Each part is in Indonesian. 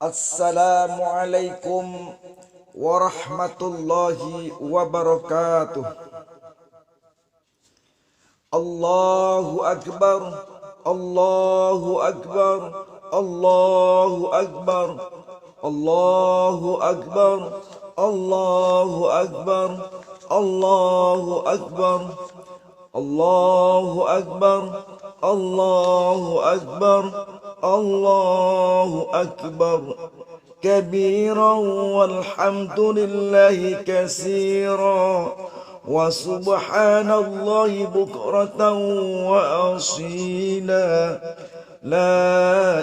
Assalamualaikum warahmatullahi wabarakatuh. Allahu akbar, Allahu akbar, Allahu akbar, Allahu akbar, Allahu akbar, Allahu akbar, Allahu akbar, Allahu akbar, Allahu akbar كبيرا والحمد لله كثيرا وسبحان الله بكرة وأصيلا لا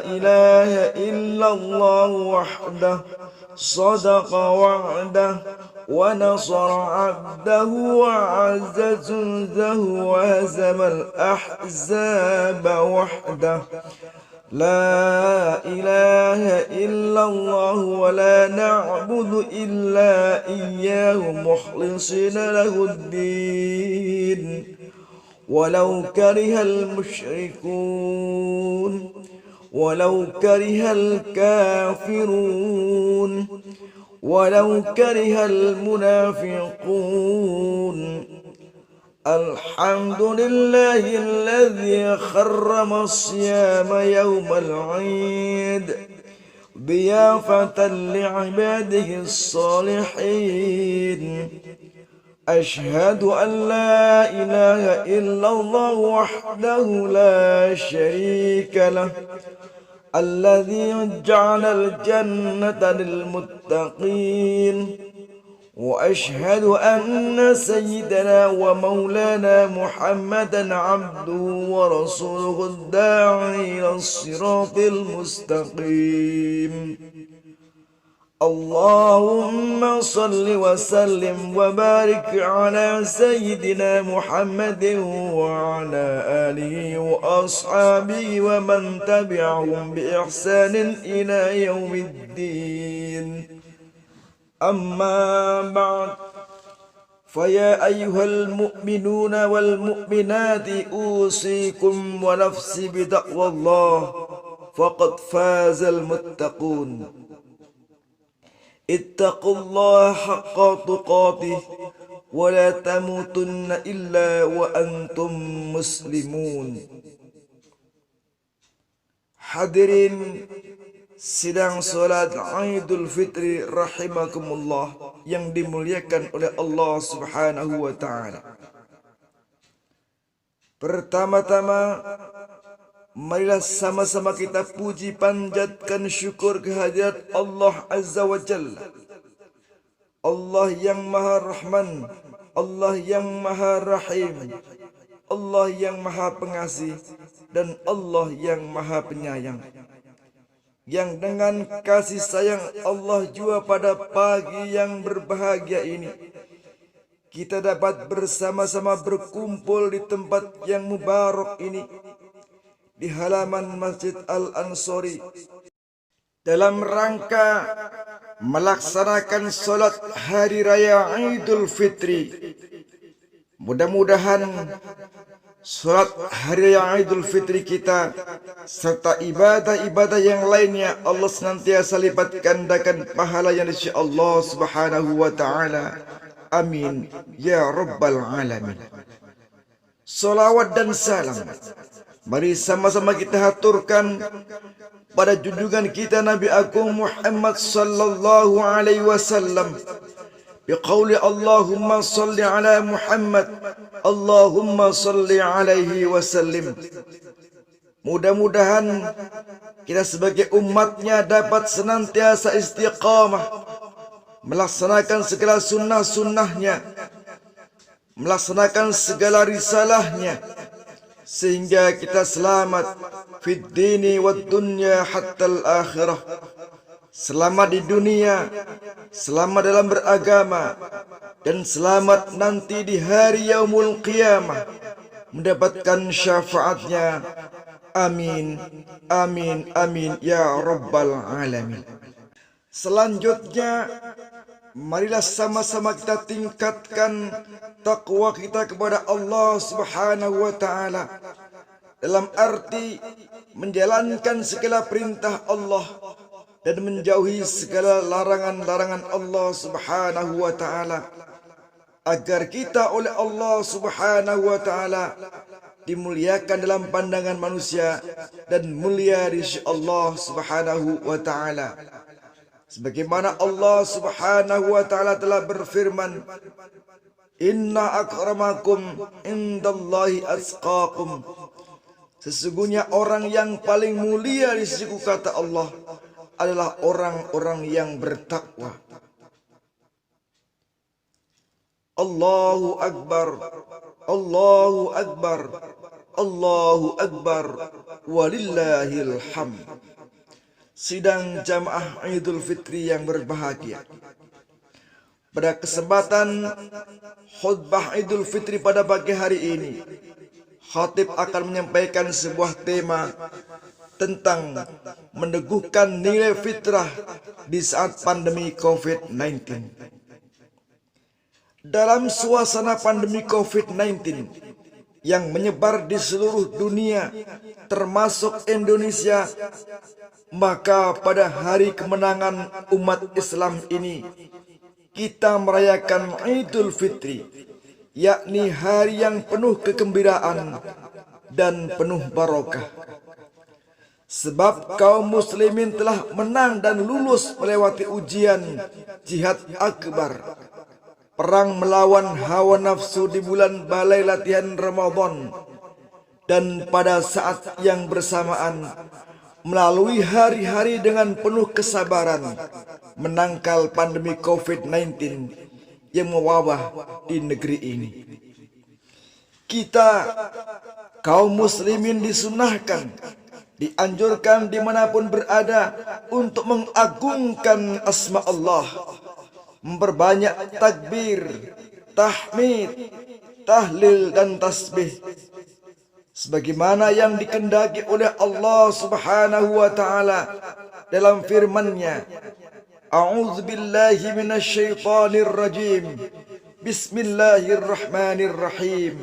إله إلا الله وحده صدق وعده ونصر عبده وعز جنده وهزم الأحزاب وحده لا إله إلا الله ولا نعبد إلا إياه مخلصين له الدين ولو كره المشركون ولو كره الكافرون ولو كره المنافقون الحمد لله الذي حرم الصيام يوم العيد ضيافة لعباده الصالحين أشهد أن لا إله إلا الله وحده لا شريك له الذي جعل الجنة للمتقين وأشهد أن سيدنا ومولانا محمدا عبده ورسوله الداعي إلى الصراط المستقيم اللهم صل وسلم وبارك على سيدنا محمد وعلى آله وأصحابه ومن تبعهم بإحسان إلى يوم الدين أما بعد فيا أيها المؤمنون والمؤمنات أوصيكم ونفسي بتقوى الله فقد فاز المتقون اتقوا الله حق تقاته ولا تموتن إلا وأنتم مسلمون. Hadirin sidang salat Idul Fitri rahimakumullah yang dimuliakan oleh Allah Subhanahu wa taala. Pertama-tama marilah sama-sama kita puji panjatkan syukur kehadirat Allah Azza wa Jalla. Allah yang Maha Rahman, Allah yang Maha Rahim, Allah yang Maha Pengasih, dan Allah yang Maha Penyayang. Yang dengan kasih sayang Allah jua pada pagi yang berbahagia ini kita dapat bersama-sama berkumpul di tempat yang mubarak ini, di halaman Masjid Al-Ansori, dalam rangka melaksanakan sholat Hari Raya Idul Fitri. Mudah-mudahan sholat Hari Raya Idul Fitri kita serta ibadah-ibadah yang lainnya Allah senantiasa lipat gandakan pahala yang dari Allah Subhanahu wa taala. Amin ya rabbal alamin. Salawat dan salam mari sama-sama kita haturkan pada junjungan kita Nabi Agung Muhammad sallallahu alaihi wasallam biqauli Allahumma salli ala Muhammad, Allahumma salli alaihi wasallim. Mudah-mudahan kita sebagai umatnya dapat senantiasa istiqamah melaksanakan segala sunnah-sunnahnya, melaksanakan segala risalahnya, sehingga kita selamat fid dini wad dunya hatta al akhirah. Selamat di dunia, selamat dalam beragama, dan selamat nanti di hari yaumul qiyamah mendapatkan syafaatnya. Amin, amin, amin ya rabbal alamin. Selanjutnya marilah sama-sama kita tingkatkan takwa kita kepada Allah Subhanahu wa taala dalam arti menjalankan segala perintah Allah dan menjauhi segala larangan-larangan Allah Subhanahu wa taala, agar kita oleh Allah Subhanahu wa taala dimuliakan dalam pandangan manusia dan mulia di sisi Allah Subhanahu wa taala. Sebagaimana Allah Subhanahu wa taala telah berfirman, "Inna akramakum indallahi atqakum." Sesungguhnya orang yang paling mulia di sisiku, kata Allah, adalah orang-orang yang bertakwa. Allahu Akbar, Allahu Akbar, Allahu Akbar, walillahil hamd. Sidang jamaah Idul Fitri yang berbahagia, pada kesempatan khutbah Idul Fitri pada pagi hari ini, khatib akan menyampaikan sebuah tema tentang meneguhkan nilai fitrah di saat pandemi COVID-19. Dalam suasana pandemi COVID-19 yang menyebar di seluruh dunia, termasuk Indonesia, maka pada hari kemenangan umat Islam ini, kita merayakan Idul Fitri, yakni hari yang penuh kegembiraan dan penuh barokah. Sebab kaum muslimin telah menang dan lulus melewati ujian jihad akbar, perang melawan hawa nafsu di bulan balai latihan Ramadan, dan pada saat yang bersamaan melalui hari-hari dengan penuh kesabaran menangkal pandemi COVID-19 yang mewabah di negeri ini. Kita kaum muslimin disunahkan, dianjurkan dimanapun berada untuk mengagungkan asma Allah, memperbanyak takbir, tahmid, tahlil dan tasbih, sebagaimana yang dikehendaki oleh Allah Subhanahu wa taala dalam firman-Nya, A'udzu billahi minasyaitonir rajim. Bismillahirrahmanirrahim.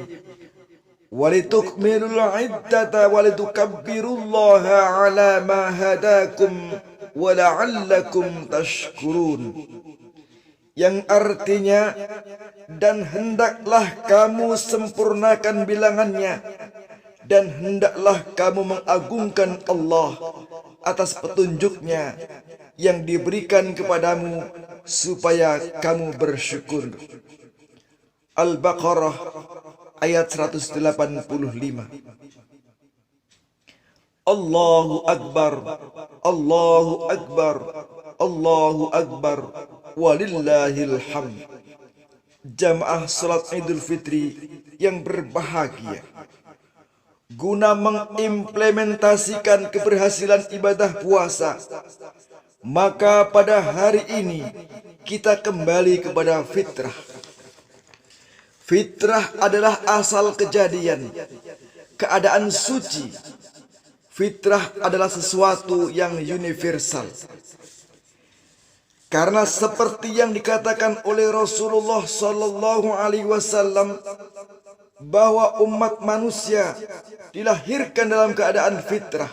Walitukmilul iddata walitukabbirullaha ala ma hadakum wa la'allakum tashkurun. Yang artinya, dan hendaklah kamu sempurnakan bilangannya, dan hendaklah kamu mengagungkan Allah atas petunjuknya yang diberikan kepadamu supaya kamu bersyukur. Al-Baqarah ayat 185. Allahu Akbar, Allahu Akbar, Allahu Akbar, walillahil hamd. Jamaah salat Idul Fitri yang berbahagia, guna mengimplementasikan keberhasilan ibadah puasa, maka pada hari ini kita kembali kepada fitrah. Fitrah adalah asal kejadian, keadaan suci. Fitrah adalah sesuatu yang universal. Karena seperti yang dikatakan oleh Rasulullah Sallallahu Alaihi Wasallam, bahwa umat manusia dilahirkan dalam keadaan fitrah.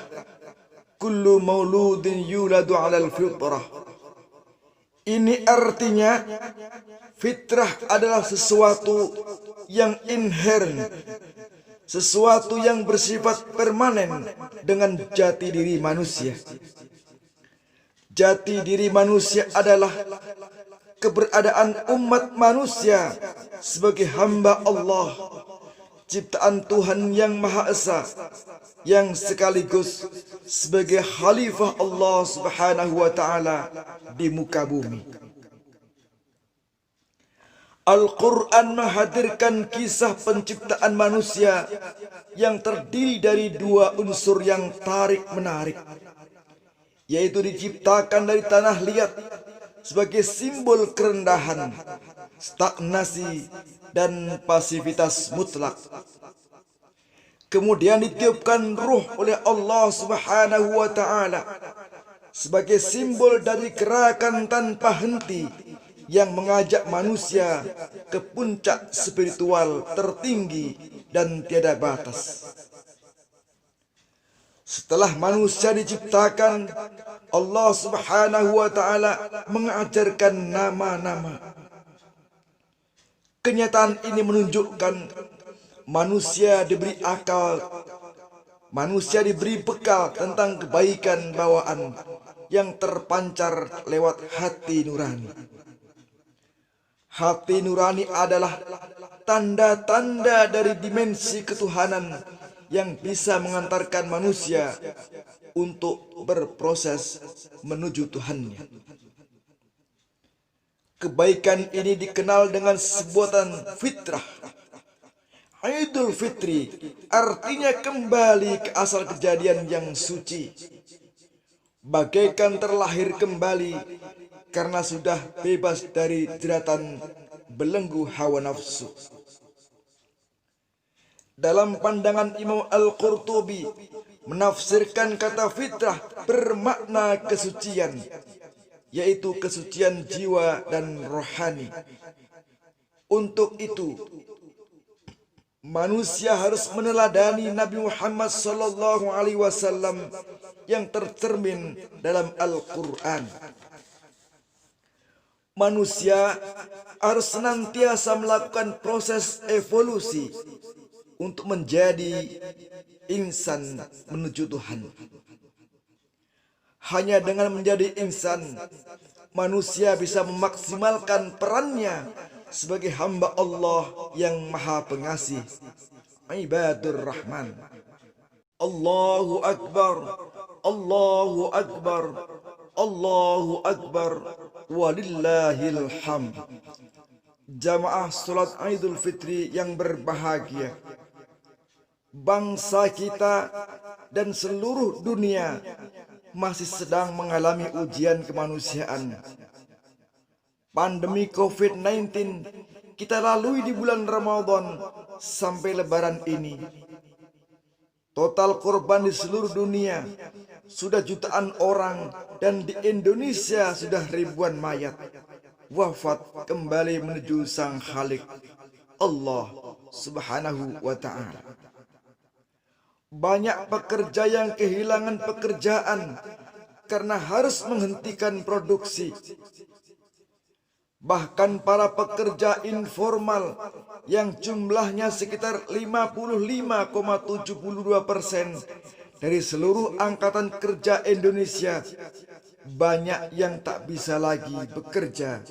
Kullu mauludin yuladu 'alal fitrah. Ini artinya fitrah adalah sesuatu yang inheren, sesuatu yang bersifat permanen dengan jati diri manusia. Jati diri manusia adalah keberadaan umat manusia sebagai hamba Allah, ciptaan Tuhan yang Maha Esa, yang sekaligus sebagai khalifah Allah Subhanahu wa taala di muka bumi. Al-Quran menghadirkan kisah penciptaan manusia yang terdiri dari dua unsur yang tarik-menarik, yaitu diciptakan dari tanah liat sebagai simbol kerendahan, stagnasi, dan pasivitas mutlak. Kemudian ditiupkan ruh oleh Allah Subhanahu wa taala sebagai simbol dari gerakan tanpa henti yang mengajak manusia ke puncak spiritual tertinggi dan tiada batas. Setelah manusia diciptakan, Allah Subhanahu wa Ta'ala mengajarkan nama-nama. Kenyataan ini menunjukkan manusia diberi akal, manusia diberi bekal tentang kebaikan bawaan yang terpancar lewat hati nurani. Hati nurani adalah tanda-tanda dari dimensi ketuhanan yang bisa mengantarkan manusia untuk berproses menuju Tuhannya. Kebaikan ini dikenal dengan sebutan fitrah. Idul Fitri artinya kembali ke asal kejadian yang suci, bagaikan terlahir kembali karena sudah bebas dari jeratan belenggu hawa nafsu. Dalam pandangan Imam Al-Qurtubi menafsirkan kata fitrah bermakna kesucian, yaitu kesucian jiwa dan rohani. Untuk itu, manusia harus meneladani Nabi Muhammad SAW yang tercermin dalam Al-Quran. Manusia harus senantiasa melakukan proses evolusi untuk menjadi insan menuju Tuhan. Hanya dengan menjadi insan, manusia bisa memaksimalkan perannya sebagai hamba Allah yang Maha Pengasih, Ibadur Rahman. Allahu Akbar, Allahu Akbar, Allahu Akbar, walillahil hamd. Jamaah salat Idul Fitri yang berbahagia, bangsa kita dan seluruh dunia masih sedang mengalami ujian kemanusiaan. Pandemi COVID-19 kita lalui di bulan Ramadan sampai Lebaran ini. Total korban di seluruh dunia sudah jutaan orang, dan di Indonesia sudah ribuan mayat wafat kembali menuju Sang Khalik Allah Subhanahu wa Ta'ala. Banyak pekerja yang kehilangan pekerjaan karena harus menghentikan produksi. Bahkan para pekerja informal yang jumlahnya sekitar 55,72% dari seluruh angkatan kerja Indonesia, banyak yang tak bisa lagi bekerja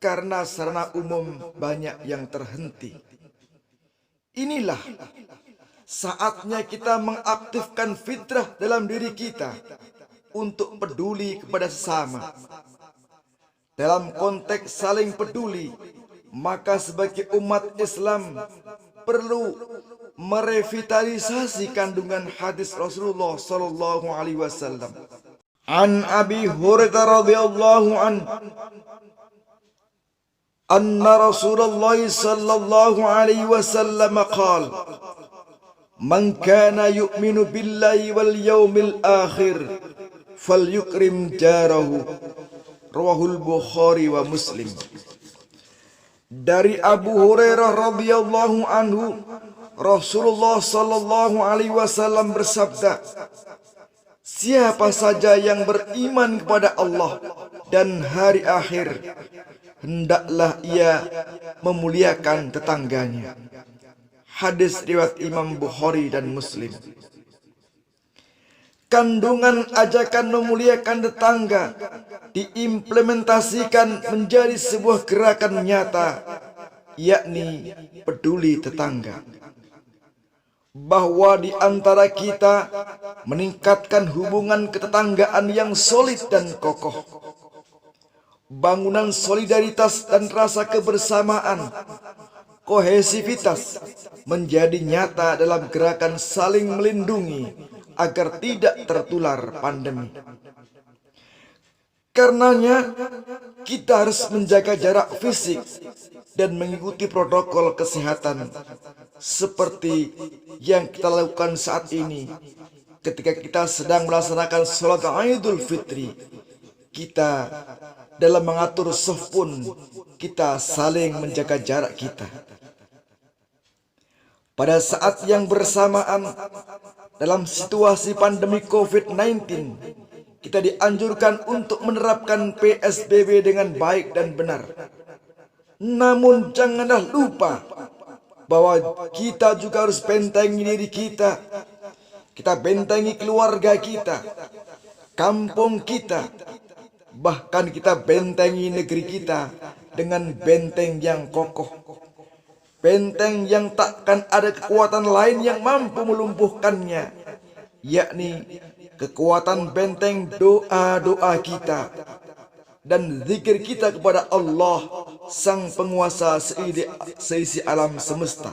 karena sarana umum banyak yang terhenti. Inilah saatnya kita mengaktifkan fitrah dalam diri kita untuk peduli kepada sesama. Dalam konteks saling peduli, maka sebagai umat Islam perlu merevitalisasi kandungan hadis Rasulullah sallallahu alaihi wasallam. An Abi Hurairah radhiyallahu anna Rasulullah sallallahu alaihi wasallam qala: "Man kana yu'minu billahi wal yawmil akhir falyukrim jarahu." Rawahul Bukhari wa Muslim. Dari Abu Hurairah radhiyallahu anhu, Rasulullah sallallahu alaihi wasallam bersabda, "Siapa saja yang beriman kepada Allah dan hari akhir, hendaklah ia memuliakan tetangganya." Hadis riwayat Imam Bukhari dan Muslim. Kandungan ajakan memuliakan tetangga diimplementasikan menjadi sebuah gerakan nyata, yakni peduli tetangga. Bahwa di antara kita meningkatkan hubungan ketetanggaan yang solid dan kokoh. Bangunan solidaritas dan rasa kebersamaan, kohesivitas menjadi nyata dalam gerakan saling melindungi agar tidak tertular pandemi. Karenanya, kita harus menjaga jarak fisik dan mengikuti protokol kesehatan seperti yang kita lakukan saat ini ketika kita sedang melaksanakan sholat Idul Fitri. Kita dalam mengatur shaf pun kita saling menjaga jarak kita. Pada saat yang bersamaan, dalam situasi pandemi COVID-19, kita dianjurkan untuk menerapkan PSBB dengan baik dan benar. Namun janganlah lupa bahwa kita juga harus bentengi diri kita. Kita bentengi keluarga kita, kampung kita, bahkan kita bentengi negeri kita dengan benteng yang kokoh. Benteng yang takkan ada kekuatan lain yang mampu melumpuhkannya, yakni kekuatan benteng doa-doa kita dan zikir kita kepada Allah, Sang Penguasa seisi alam semesta.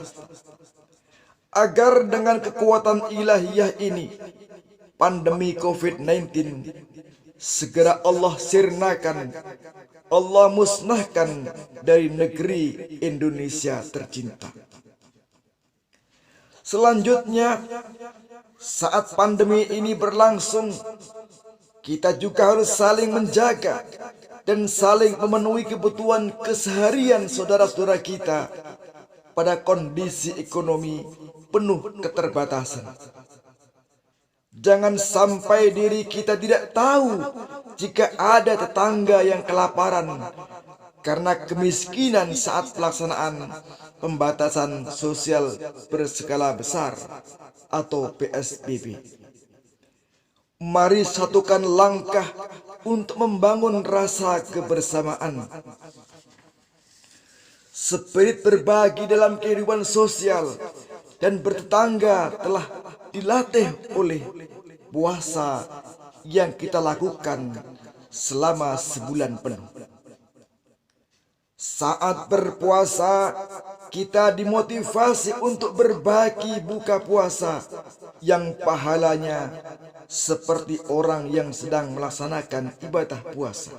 Agar dengan kekuatan ilahiyah ini, pandemi COVID-19 segera Allah sirnakan, Allah musnahkan dari negeri Indonesia tercinta. Selanjutnya, saat pandemi ini berlangsung, kita juga harus saling menjaga dan saling memenuhi kebutuhan keseharian saudara-saudara kita pada kondisi ekonomi penuh keterbatasan. Jangan sampai diri kita tidak tahu jika ada tetangga yang kelaparan karena kemiskinan saat pelaksanaan pembatasan sosial berskala besar atau PSBB. Mari satukan langkah untuk membangun rasa kebersamaan. Spirit berbagi dalam kehidupan sosial dan bertetangga telah dilatih oleh puasa yang kita lakukan selama sebulan penuh. Saat berpuasa, kita dimotivasi untuk berbagi buka puasa yang pahalanya seperti orang yang sedang melaksanakan ibadah puasa.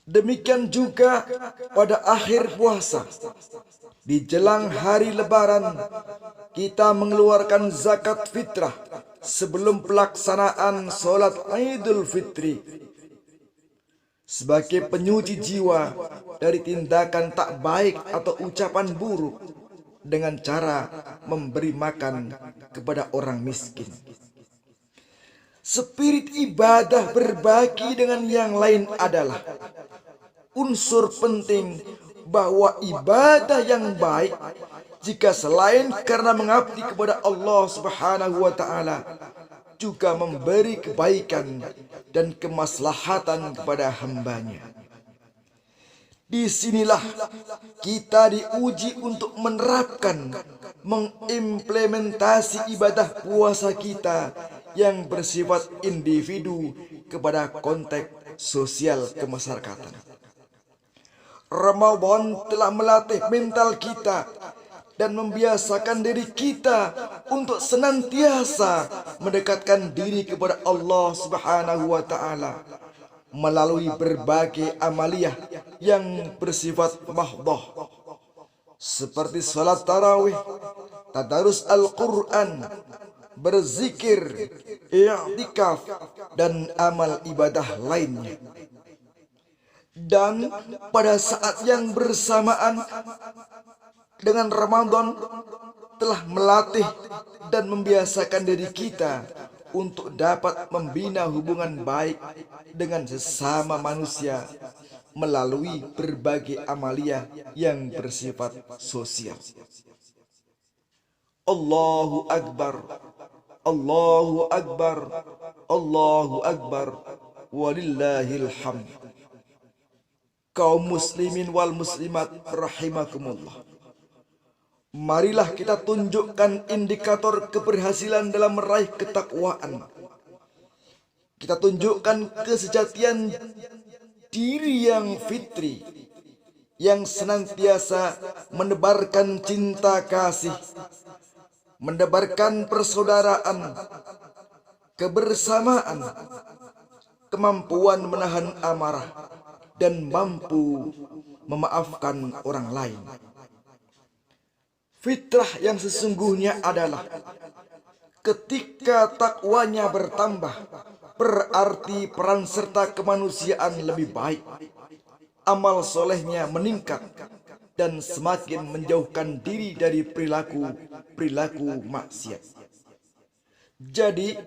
Demikian juga pada akhir puasa, di jelang hari Lebaran, kita mengeluarkan zakat fitrah sebelum pelaksanaan sholat Idul Fitri sebagai penyuci jiwa dari tindakan tak baik atau ucapan buruk dengan cara memberi makan kepada orang miskin. Spirit ibadah berbagi dengan yang lain adalah unsur penting bahwa ibadah yang baik jika selain karena mengabdi kepada Allah Subhanahu wa taala juga memberi kebaikan dan kemaslahatan kepada hambanya. Disinilah kita diuji untuk menerapkan, mengimplementasi ibadah puasa kita yang bersifat individu kepada konteks sosial kemasyarakatan. Ramadan telah melatih mental kita dan membiasakan diri kita untuk senantiasa mendekatkan diri kepada Allah Subhanahu wa taala melalui berbagai amaliyah yang bersifat mahdhah seperti salat tarawih, tadarus Al-Quran, berzikir, i'tikaf, dan amal ibadah lainnya. Dan pada saat yang bersamaan dengan Ramadan telah melatih dan membiasakan diri kita untuk dapat membina hubungan baik dengan sesama manusia melalui berbagai amaliyah yang bersifat sosial. Allahu Akbar, Allahu Akbar, Allahu Akbar, walillahil hamd. Kaum muslimin wal muslimat rahimakumullah. Marilah kita tunjukkan indikator keberhasilan dalam meraih ketakwaan. Kita tunjukkan kesejatian diri yang fitri, yang senantiasa menebarkan cinta kasih, menebarkan persaudaraan, kebersamaan, kemampuan menahan amarah, dan mampu memaafkan orang lain. Fitrah yang sesungguhnya adalah ketika takwanya bertambah, berarti peran serta kemanusiaan lebih baik, amal solehnya meningkat, dan semakin menjauhkan diri dari perilaku perilaku maksiat. Jadi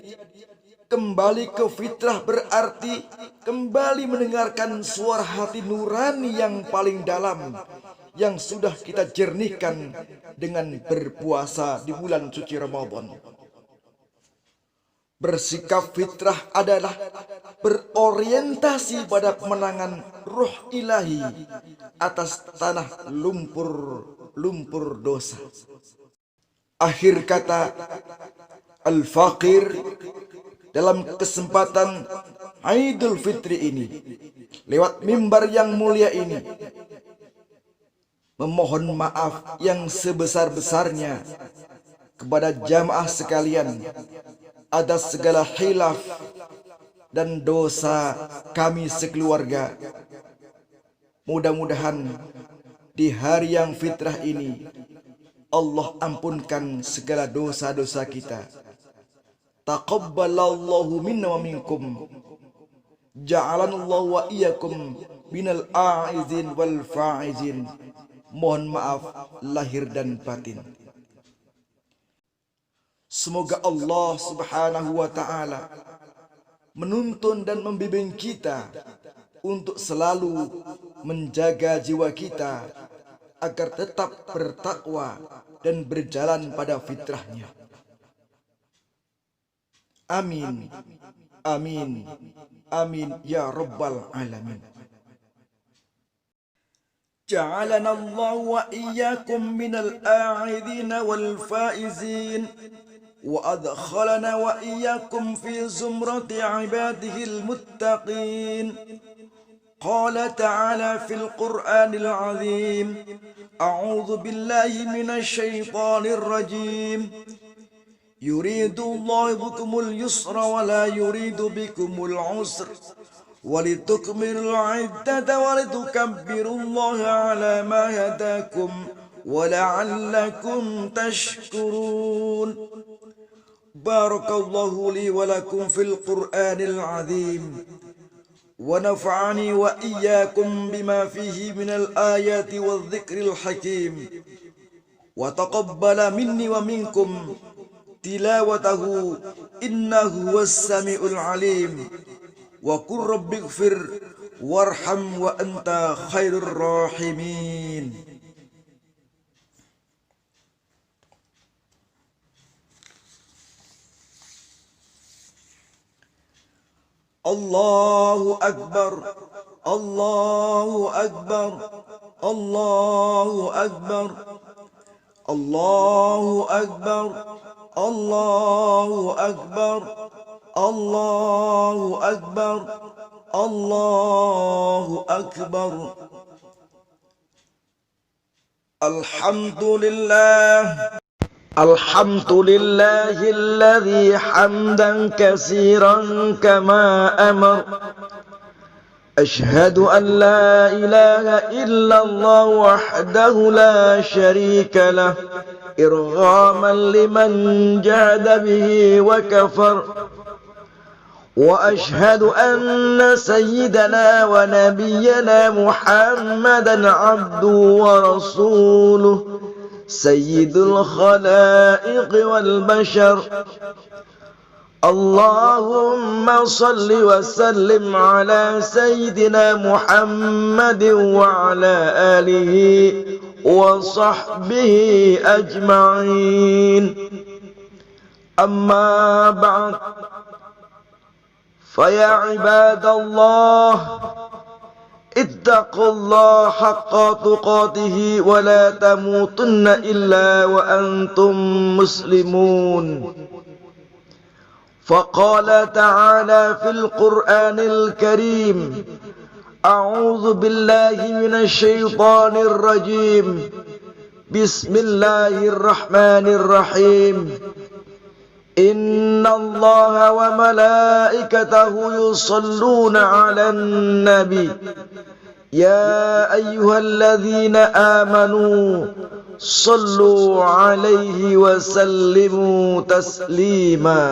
kembali ke fitrah berarti kembali mendengarkan suara hati nurani yang paling dalam, yang sudah kita jernihkan dengan berpuasa di bulan suci Ramadan. Bersikap fitrah adalah berorientasi pada kemenangan roh ilahi atas tanah lumpur dosa. Akhir kata Al-Faqir dalam kesempatan Idul Fitri ini, lewat mimbar yang mulia ini, memohon maaf yang sebesar-besarnya kepada jamaah sekalian atas segala khilaf dan dosa kami sekeluarga. Mudah-mudahan di hari yang fitrah ini Allah ampunkan segala dosa-dosa kita. Taqabbalallahu minna wa minkum. Ja'alanallahu wa iyyakum minal a'izin wal fa'izin. Mohon maaf lahir dan batin. Semoga Allah Subhanahu wa ta'ala menuntun dan membimbing kita untuk selalu menjaga jiwa kita agar tetap bertakwa dan berjalan pada fitrahnya. Amin. Amin. Amin ya rabbal alamin. Ja'alana Allah wa iyyakum minal a'idina wal faizin wa adkhalana wa iyyakum fi zumrati ibadihil muttaqin. Qala ta'ala fil Qur'anil 'azim. A'udzu billahi minasy syaithanir rajim. Yuridu Allahu bikumul yusra wa la yuridu bikumul usra walitukmilul iddata walitukabbirullaha ala ma hadakum wa la'allakum tashkurun. Barakallahu li wa lakum fil Qur'anil 'azim wa nafa'ani wa iyyakum bima fihi minal ayati wadh-dhikril hakim wa taqabbala minni wa minkum tilawatahu innahu was-sami'ul 'alim wa qur rabbighfir warham wa anta khairur rahimin. Allahu akbar, Allahu akbar, Allahu akbar, Allahu akbar, Allahu akbar, Allahu akbar, Allahu akbar. Alhamdulillah. Alhamdulillahilladzi hamdan katsiran kama amar. Ashhadu an la ilaha illallah wahdahu la syarika lah. Irghaman liman jahada bihi wa kafar. وأشهد أن سيدنا ونبينا محمدا عبده ورسوله سيد الخلائق والبشر. اللهم صل وسلم على سيدنا محمد وعلى آله وصحبه أجمعين. أما بعد، فيا عباد الله اتقوا الله حق تقاته ولا تموتن إلا وأنتم مسلمون. فقال تعالى في القرآن الكريم: أعوذ بالله من الشيطان الرجيم. بسم الله الرحمن الرحيم. إن الله وملائكته يصلون على النبي يا أيها الذين آمنوا صلوا عليه وسلموا تسليما.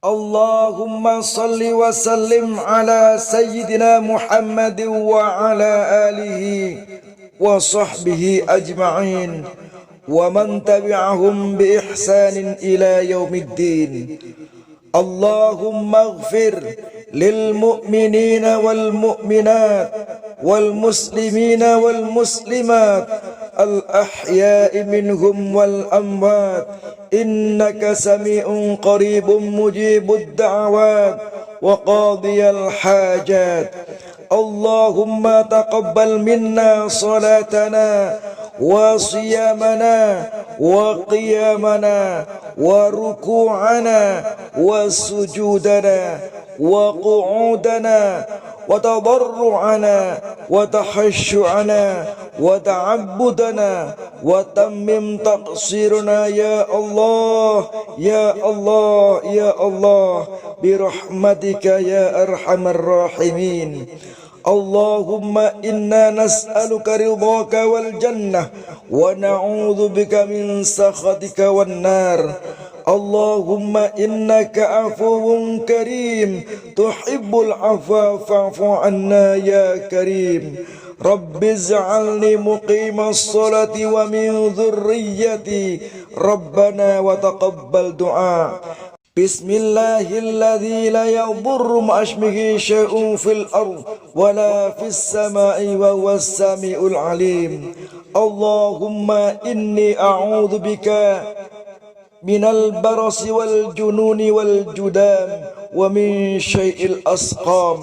اللهم صل وسلم على سيدنا محمد وعلى آله وصحبه أجمعين. ومن تبعهم بإحسان إلى يوم الدين. اللهم اغفر للمؤمنين والمؤمنات والمسلمين والمسلمات الأحياء منهم والأموات إنك سميع قريب مجيب الدعوات وقاضي الحاجات. اللهم تقبل منا صلاتنا وصيامنا وقيامنا وركوعنا وسجودنا وقعودنا وتضرعنا وتخشعنا وتعبدنا وتمم تقصيرنا يا الله يا الله يا الله برحمتك يا أرحم الراحمين. اللهم إنا نسألك رضاك والجنة ونعوذ بك من سخطك والنار. اللهم إنك عفو كريم تحب العفو فاعف عنا يا كريم. رب اجعلني مقيم الصلاة ومن ذريتي ربنا وتقبل دعاء. بسم الله الذي لا يضر مع اسمه شيء في الأرض ولا في السماء وهو السميع العليم. اللهم إني أعوذ بك من البرص والجنون والجذام ومن شيء الأسقام.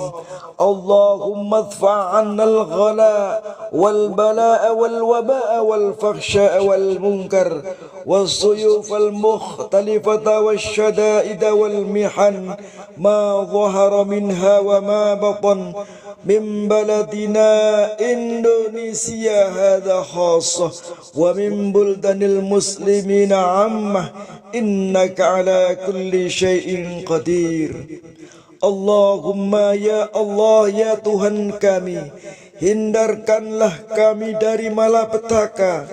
اللهم ادفع عنا الغلاء والبلاء والوباء والفحشاء والمنكر والسيوف المختلفة والشدائد والمحن ما ظهر منها وما بطن من بلدنا إندونيسيا هذا خاصة ومن بلدان المسلمين عامة إنك على كل شيء قدير. Allahumma ya Allah ya Tuhan kami, hindarkanlah kami dari malapetaka,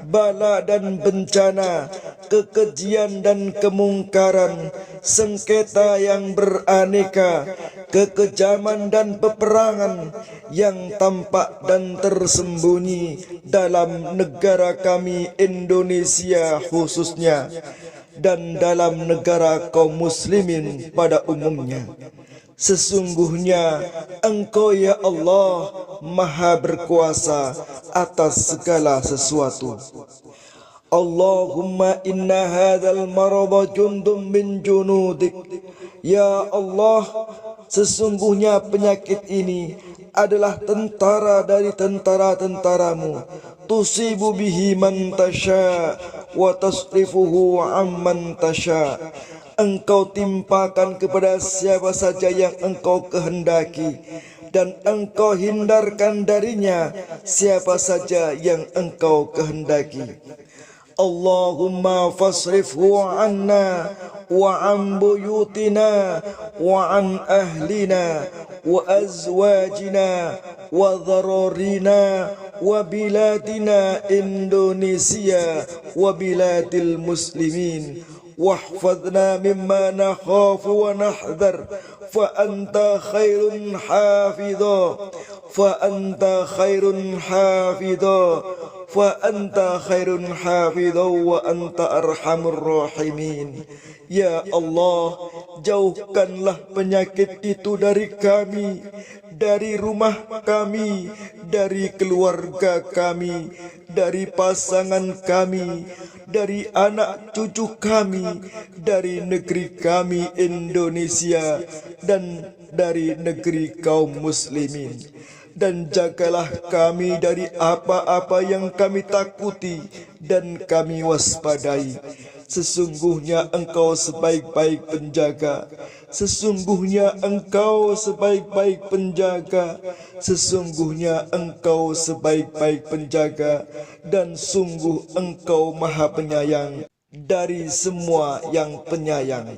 bala dan bencana, kekejian dan kemungkaran, sengketa yang beraneka, kekejaman dan peperangan yang tampak dan tersembunyi dalam negara kami Indonesia khususnya, dan dalam negara kaum muslimin pada umumnya. Sesungguhnya Engkau ya Allah Maha berkuasa atas segala sesuatu. Allahumma inna hadzal marada jundum min junudik. Ya Allah, sesungguhnya penyakit ini adalah tentara dari tentara-tentaramu. Tusibu bihi man tasha wa tasrifuhu amman tasha. Engkau timpakan kepada siapa saja yang Engkau kehendaki, dan Engkau hindarkan darinya siapa saja yang Engkau kehendaki. Allahumma fasrifhu anna wa an buyutina wa an ahlina wa azwajina wa dhararina wa biladina Indonesia wa biladil muslimin. واحفظنا مما نخاف ونحذر فأنت خير حافظا فأنت خير حافظا فأنت خير حافظا وأنت أرحم الراحمين. Ya Allah, jauhkanlah penyakit itu dari kami, dari rumah kami, dari keluarga kami, dari pasangan kami, dari anak cucu kami, dari negeri kami Indonesia, dan dari negeri kaum muslimin. Dan jagalah kami dari apa-apa yang kami takuti dan kami waspadai. Sesungguhnya Engkau sebaik-baik penjaga. Sesungguhnya Engkau sebaik-baik penjaga. Sesungguhnya Engkau sebaik-baik penjaga. Dan sungguh Engkau Maha Penyayang dari semua yang penyayang.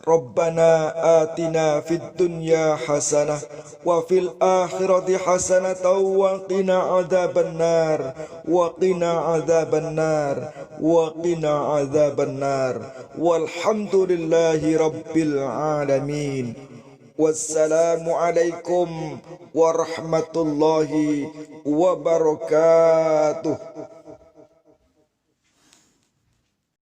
Rabbana atina fid dunya hasanah wa fil akhirati hasanah wa qina adzabannar wa qina adzabannar wa qina adzabannar walhamdulillahi rabbil alamin. Wassalamu alaikum warahmatullahi wabarakatuh.